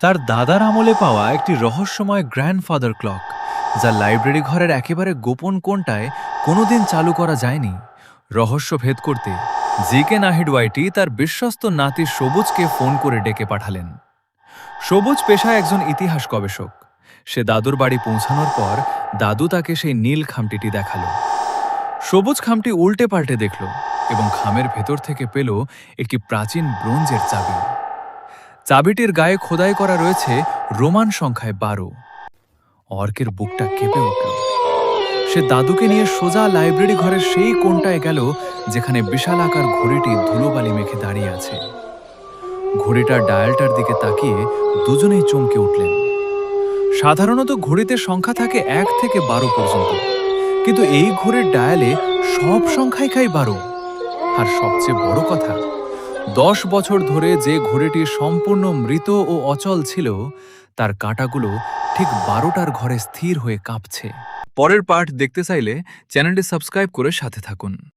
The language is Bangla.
তার দাদার আমলে পাওয়া একটি রহস্যময় গ্র্যান্ডফাদার ক্লক, যা লাইব্রেরি ঘরের একেবারে গোপন কোণটায় কোনোদিন চালু করা যায়নি। রহস্য ভেদ করতে জিকে নাহিড ওয়াইটি তার বিশ্বস্ত নাতি সবুজকে ফোন করে ডেকে পাঠালেন। সবুজ পেশায় একজন ইতিহাস গবেষক। সে দাদুর বাড়ি পৌঁছানোর পর দাদু তাকে সেই নীল খামটিটি দেখালো। সবুজ খামটি উল্টে পাল্টে দেখল এবং খামের ভেতর থেকে পেল একটি প্রাচীন ব্রোঞ্জের চাবি। চাবিটির গায়ে খোদাই করা রয়েছে রোমান সংখ্যায় 12। অর্কের বুকটা কেঁপে উঠল। সে দাদুকে নিয়ে সোজা লাইব্রেরি ঘরের সেই কোণটায় গেল যেখানে বিশালাকার ঘড়িটি ধুলোবালি মেখে দাঁড়িয়ে আছে। ঘড়িটার ডায়ালটার দিকে তাকিয়ে দুজনেই চমকে উঠলেন। সাধারণত ঘড়িতে সংখ্যা থাকে 1 থেকে 12 পর্যন্ত, কিন্তু এই ঘড়ির ডায়ালে সব সংখ্যাই 12। আর সবচেয়ে বড় কথা, 10 বছর ধরে যে ঘড়িটি সম্পূর্ণ মৃত ও অচল ছিল, তার কাঁটাগুলো ঠিক 12টার ঘরে স্থির হয়ে কাঁপছে। পরের পার্ট দেখতে চাইলে চ্যানেলটি সাবস্ক্রাইব করে সাথে থাকুন।